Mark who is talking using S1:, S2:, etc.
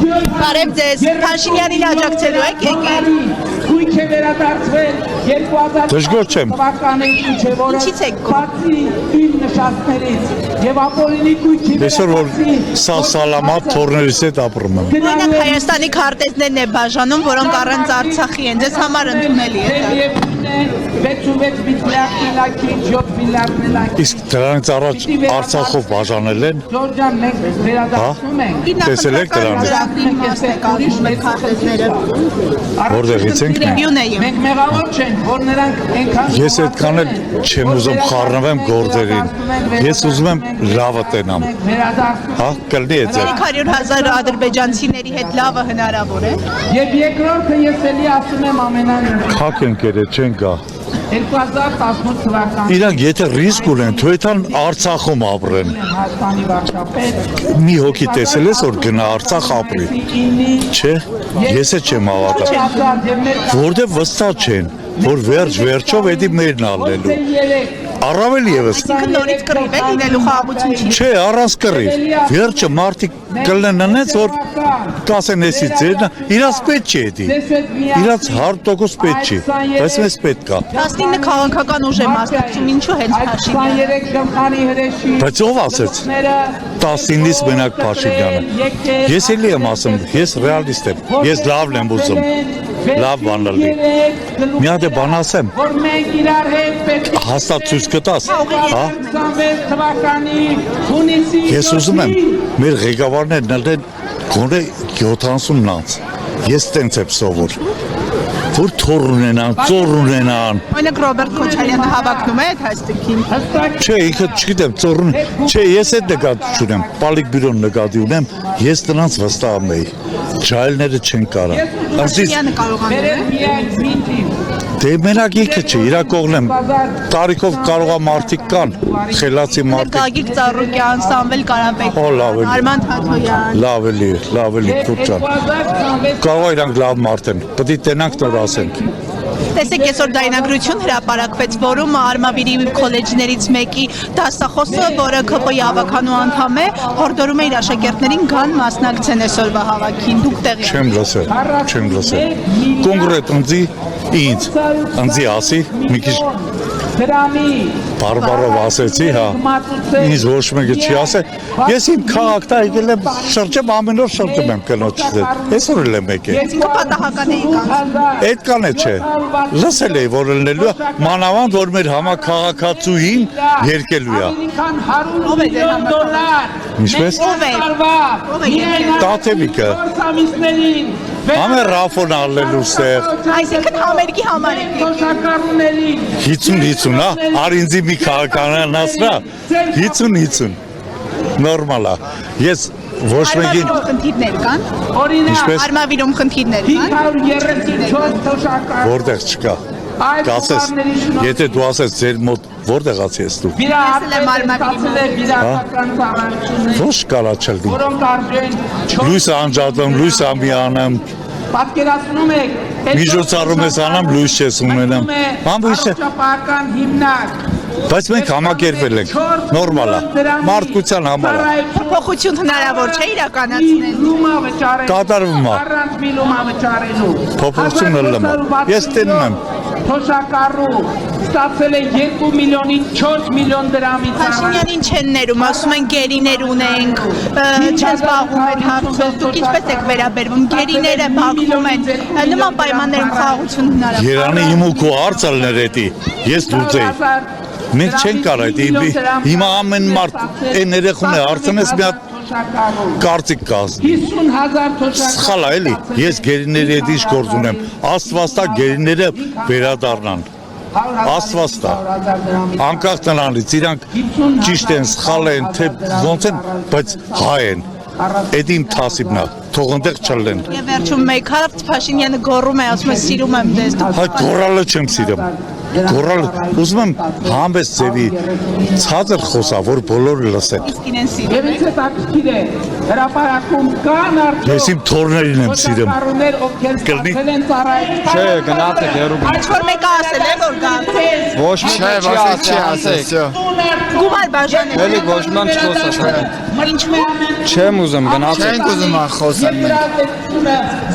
S1: Բարև ձեզ, Փաշինյանին աջակցելու եք եկել։
S2: Գույք է վերադարձվել 2000 թվականին
S1: Ինչից եք
S2: բացի իր նշաններից եւ ապօրինի գույքի
S3: Այսօր որ սալամատ թորներից հետ ապրում եմ։
S1: Օրինակ Հայաստանի քարտեզներն է բաժանում, որոնք առանց Արցախի են, ձեզ համար ընդունելի է։
S2: 66 միլիարդ
S3: Իսկ դրանից առաջ Արցախով բաժանել են։
S2: Ջորջան մենք վերադարձնում ենք։
S3: Տեսել եք դրանից։ Որտեղից ենք մենք։
S2: Մենք մեղավոր չենք, որ նրանք այնքան
S3: Ես այդքան էլ չեմ ուզում խառնվեմ գործերին։ Ես ուզում եմ լավը տենամ։ Հա, կլինի է ձեր։
S1: 300,000 ադրբեջանցիների հետ լավը հնարավոր է։
S2: Եվ երկրորդը ես էլի ասում եմ ամենայն
S3: Քակ ընկերը չեն գա։
S2: 2018 թվականին
S3: Իրանք եթե ռիսկ ունեն, թույլ տան Արցախում ապրեն։
S2: Հայաստանի վարչապետ
S3: Մի հոգի տեսել ես որ գնա Արցախ ապրի։ Չէ, ես էլ չեմ հավատա։ Որտե վստահ չեն, որ վերջով էդի մերն ալնելու։ Առավել եւս
S1: Նորից կռիվ է լինելու խաղաղություն չի։
S3: Չէ, առանց կռիվ։ Վերջը մարդիկ կլինեն նենց որ կասեն էսի ձերն իրաց պետք չի էդի։ Իրաց 100% պետք չի, բայց մեզ պետք է։
S1: 19 քաղաքական ուժ է մասնակցում, ինչու հենց Փաշինյանը։
S2: 23 գլխանի հրեշի
S3: Բայց ով ասեց 19-ից մենակ Փաշինյանը։ Ես էլի եմ ասում, ես ռեալիստ եմ։ Ես լավն եմ ուզում։ Լավ բան լի։ Մի հատ բան ասեմ։
S2: որ մենք իրար հետ պետք է
S3: Հաստատ ցույց կտաս, հա։
S2: 26 թվականի հունիսի
S3: Ես ուզում եմ մեր ղեկավարներն ելնեն գոնե 70 անց։ Ես տենց եմ սովոր։ Որ թոր ունենան, ծոր ունենան։
S1: Օրինակ Ռոբերտ Քոչարյանը հավակնում է այդ հաստիքին։
S3: Չէ, ինքը չգիտեմ, ծոր ունեն։ Չէ, ես այդ նկատի չունեմ, պալիկ բյուրոն նկատի ունեմ, ես տնանց վստահում էի։ Ջայլները չեն կարա։
S1: Փաշինյանը կարող է։
S2: միայն միտի
S3: Դե մենակ ինքը չէ, իրա կողնեմ։ Տարիքով կարողա մարդիկ կան, խելացի մարդիկ։
S1: Գագիկ Ծառուկյան, Սամվել Կարապետյան,
S3: լավ էլի։
S1: Արման Թաթոյան։
S3: Լավ էլի, Թուրքյան։ Կարող է իրանք լավ մարդ են, պետք է տենանք նոր ասենք։
S1: Տեսեք, այսօր դայնագրություն հրապարակվեց, որում Արմավիրի քոլեջներից մեկի դասախոսը, որը ԿՊ-ի ավականու անդամ է, հորդորում է իր աշակերտներին գան մասնակցեն այսօրվա հավաքին։ Դուք տեղի
S3: Չեմ լսել։ Կոնկրետ ինձ ասի, մի քիչ
S2: դրամի
S3: բարբարով ասեցի, հա։ Ինձ ոչ մեկը չի ասել։ Ես իմ քաղաքտա եկել եմ շրջեմ ամեն օր շրջում եմ կնոջից հետ։ Այսօր էլ եմ եկել։
S1: Ինքը պատահական է եկան։
S3: Այդքան է չէ։ Լսել էի որ ելնելու է, մանավանդ որ մեր համակարգացուին երկելու է։
S2: $100 միլիոն
S3: Ինչպես։
S1: Ով է եկել։
S3: Տաթևիկը։
S2: ամիսներին
S3: Ամեն ռաֆոն ալելու ստեղ։
S1: Այսինքն համերգի համար է եկել։
S2: Թոշակառուներին
S3: 50-50, հա, արինձի մի քաղաքական ասրա, 50-50, նորմալ է, ես ոչ մեկին,
S1: Արմավիրում խնդիրներ կան։
S2: օրինակ
S3: Ինչպես։
S1: Արմավիրում խնդիրներ կան։
S2: 534 թոշակառու
S3: որտեղ չկա, կասես, եթե դու ասես ձեր մոտ, որտեղ ասես դու,
S2: վիրահատացել է վիրահատական ծառայությունները,
S3: ոչ կարա չլնի,
S2: որոնք արժեն 4
S3: լույս անջատում, լույս ամիանեմ,
S2: պատկերացնում եք
S3: միջոցառում ես անամ, լույս չես ունենամ, ամբույս է,
S2: առողջապահական հիմնակ
S3: բայց մենք համակերպել ենք, նորմալ է, մարդկության համար է,
S1: Փոփոխություն հնարավոր չէ իրականացնել։
S2: լումա վճարել
S3: կատարվում է,
S2: առանց մի լումա վճարելու
S3: փոփոխությունն էլ եմ, ես տենում եմ,
S2: թոշակառու ստացել է 2 միլիոնից 4 միլիոն դրամի
S1: Փաշինյանին չեն ներում, ասում են գերիներ ունենք, չեն զբաղվում այդ հարցով, դուք ինչպես եք վերաբերվում, գերիները բախվում են, նման պայմաններում խաղաղություն հնարավոր։
S3: Երանի իմ ու քո հարցը լներ էդի, ես լուծեի, մենք չենք կարա էդի, հիմա ամեն մարդ են երեխուն է հարցնես մի հատ կարծիք կազնի,
S2: 50,000 թոշակառու
S3: սխալ է էլի, ես գերիների հետ ինչ գործ ունեմ, աստվածտա գերիները վերադառնան, աստվածտա, անկախ տնանից, իրանք ճիշտ են, սխալ են, թե ոնց են, բայց հայ են, էդ իմ թասիբն է, թող ընդեղ չլեն,
S1: Եվ վերջում մեկ հարց Փաշինյանը գոռում է, ասում է սիրում եմ ձեզ։
S3: հայ գորալը չեմ սիրում, գորալ ուզում եմ համես ձևի ցածր խոսա, որ բոլորը լսեն։
S1: Իսկ իրեն սիրում
S2: Եվ ինձ հետաքրքիր է հրապարակում կան արդյոք
S3: Ես իմ թորներին եմ սիրում։
S2: կառուներ, ովքեր
S3: Կլինի։
S2: ստացել են ծառայել։
S4: Չէ, գնացեք հերու։
S1: Ինչ որ մեկը ասել է որ գան
S4: Ոչ մի չի ասեք։
S1: գումար բաժանել
S4: Էլի ոչ ման չխոսա։
S1: ինչ մեր ամեն
S4: Չեմ ուզում գնացեք։
S5: Չենք ուզում խոսել մենք։